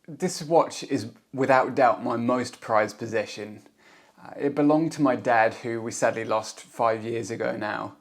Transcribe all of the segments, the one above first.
This watch is without doubt my most prized possession. It belonged to my dad, who we sadly lost 5 years ago now.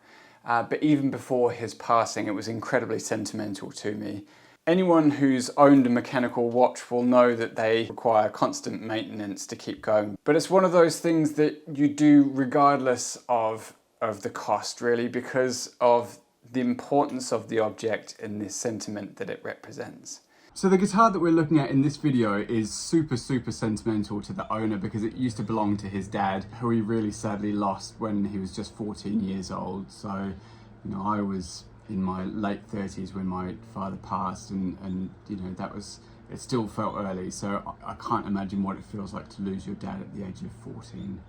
But even before his passing, it was incredibly sentimental to me. Anyone who's owned a mechanical watch will know that they require constant maintenance to keep going. But it's one of those things that you do regardless of the cost, really, because of the importance of the object and the sentiment that it represents. So the guitar that we're looking at in this video is super sentimental to the owner because it used to belong to his dad, who he really sadly lost when he was just 14 years old. So, you know, I was in my late 30s when my father passed, and you know, it still felt early. So I can't imagine what it feels like to lose your dad at the age of 14.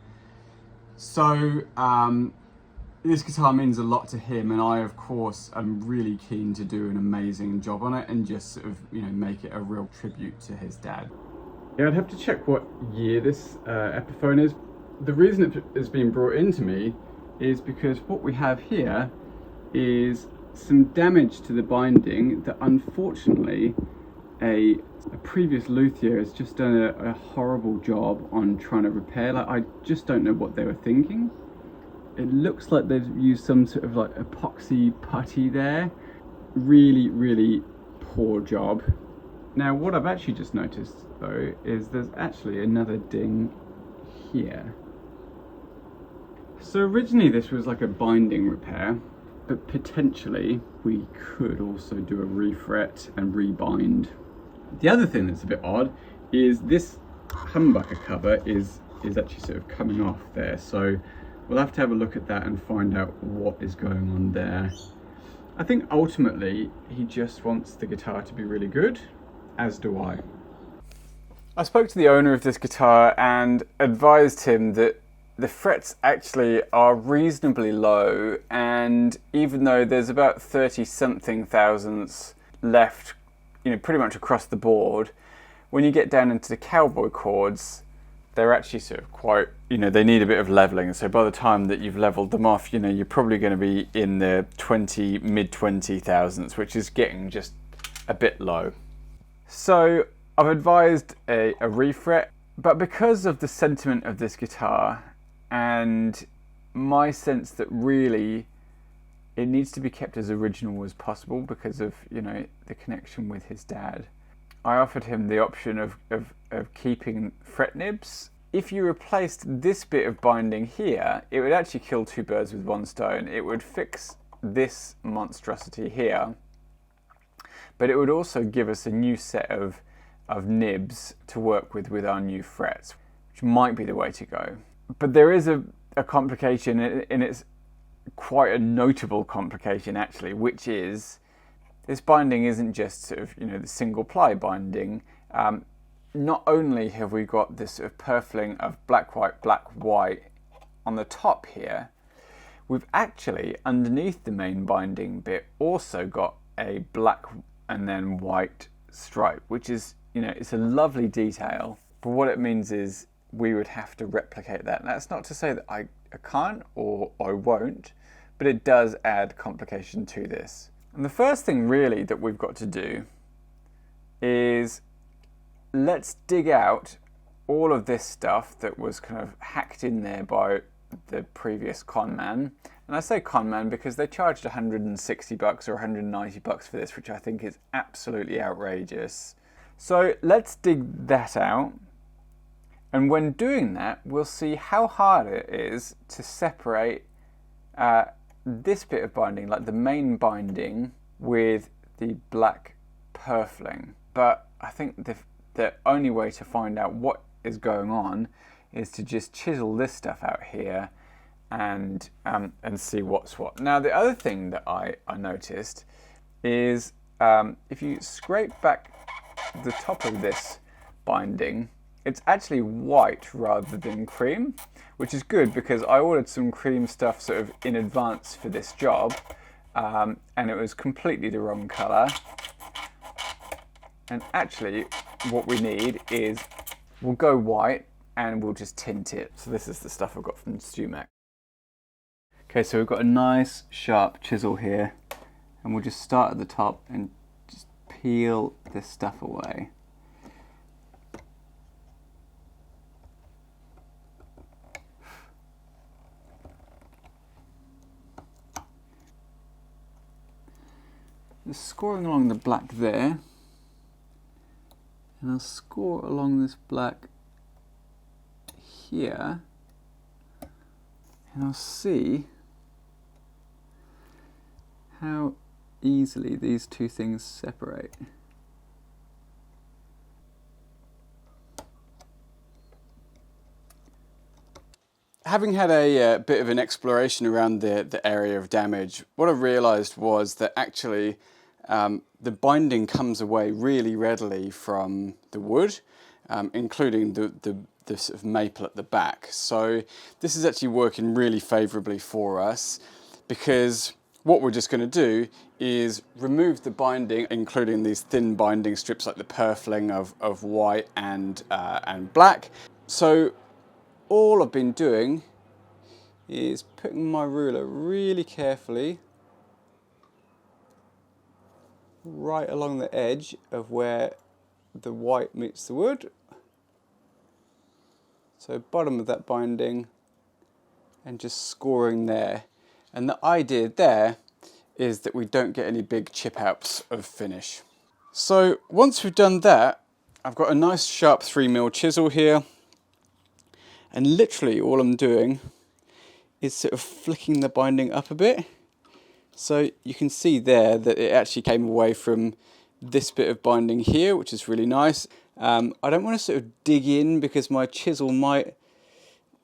So, this guitar means a lot to him, and I, of course, am really keen to do an amazing job on it and just sort of, you know, make it a real tribute to his dad. Yeah, I'd have to check what year this Epiphone is. The reason it is being brought into me is because what we have here is some damage to the binding that unfortunately a previous luthier has just done a horrible job on trying to repair. Like, I just don't know what they were thinking. It looks like they've used some sort of like epoxy putty there. Really poor job. Now what I've actually just noticed though is there's actually another ding here. So originally this was like a binding repair, but potentially we could also do a refret and rebind. The other thing that's a bit odd is this humbucker cover is actually sort of coming off there. So we'll have to have a look at that and find out what is going on there. I think ultimately he just wants the guitar to be really good, as do I. I spoke to the owner of this guitar and advised him that the frets actually are reasonably low, and even though there's about 30-something thousandths left, you know, pretty much across the board, when you get down into the cowboy chords, they're actually sort of quite, you know, they need a bit of leveling. So by the time that you've leveled them off, you know, you're probably going to be in the mid-20 thousandths, which is getting just a bit low. So I've advised a refret, but because of the sentiment of this guitar and my sense that really it needs to be kept as original as possible because of, you know, the connection with his dad, I offered him the option of keeping fret nibs. If you replaced this bit of binding here, it would actually kill two birds with one stone. It would fix this monstrosity here, but it would also give us a new set of nibs to work with our new frets, which might be the way to go. But there is a complication, and it's quite a notable complication actually, which is this binding isn't just sort of, you know, the single ply binding. Not only have we got this sort of purfling of black, white on the top here, we've actually, underneath the main binding bit, also got a black and then white stripe, which is, you know, it's a lovely detail. But what it means is we would have to replicate that. And that's not to say that I can't or I won't, but it does add complication to this. And the first thing really that we've got to do is let's dig out all of this stuff that was kind of hacked in there by the previous con man. And I say con man because they charged $160 or $190 for this, which I think is absolutely outrageous. So let's dig that out. And when doing that, we'll see how hard it is to separate this bit of binding, like the main binding, with the black purfling. But I think the only way to find out what is going on is to just chisel this stuff out here and see what's what. Now the other thing that I noticed is if you scrape back the top of this binding, it's actually white rather than cream, which is good because I ordered some cream stuff sort of in advance for this job, and it was completely the wrong colour. And actually what we need is, we'll go white and we'll just tint it. So this is the stuff I've got from StewMac. Okay, so we've got a nice sharp chisel here, and we'll just start at the top and just peel this stuff away. Just scoring along the black there, and I'll score along this black here, and I'll see how easily these two things separate. Having had a bit of an exploration around the area of damage, what I realised was that actually the binding comes away really readily from the wood, including the sort of maple at the back. So this is actually working really favourably for us, because what we're just going to do is remove the binding, including these thin binding strips like the purfling of white and black. So all I've been doing is putting my ruler really carefully right along the edge of where the white meets the wood. So bottom of that binding, and just scoring there. And the idea there is that we don't get any big chip outs of finish. So once we've done that, I've got a nice sharp 3mm chisel here, and literally all I'm doing is sort of flicking the binding up a bit. So you can see there that it actually came away from this bit of binding here, which is really nice. I don't want to sort of dig in because my chisel might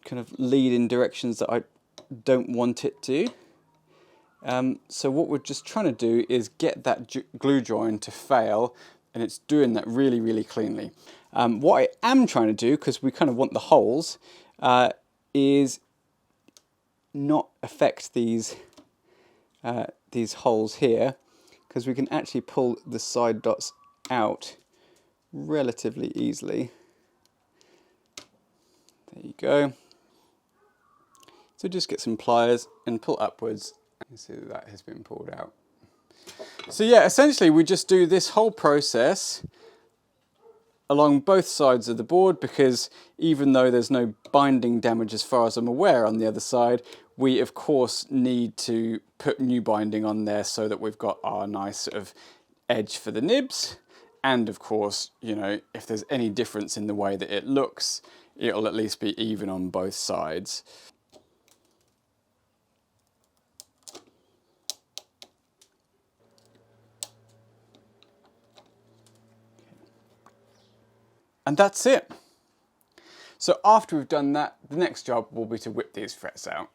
kind of lead in directions that I don't want it to. So what we're just trying to do is get that glue join to fail, and it's doing that really, really cleanly. What I am trying to do, because we kind of want the holes, is not affect these holes here, because we can actually pull the side dots out relatively easily. There you go. So just get some pliers and pull upwards, and see that has been pulled out. So yeah, essentially we just do this whole process along both sides of the board, because even though there's no binding damage as far as I'm aware on the other side, we of course need to put new binding on there so that we've got our nice sort of edge for the nibs. And of course, you know, if there's any difference in the way that it looks, it'll at least be even on both sides. And that's it. So after we've done that, the next job will be to whip these frets out.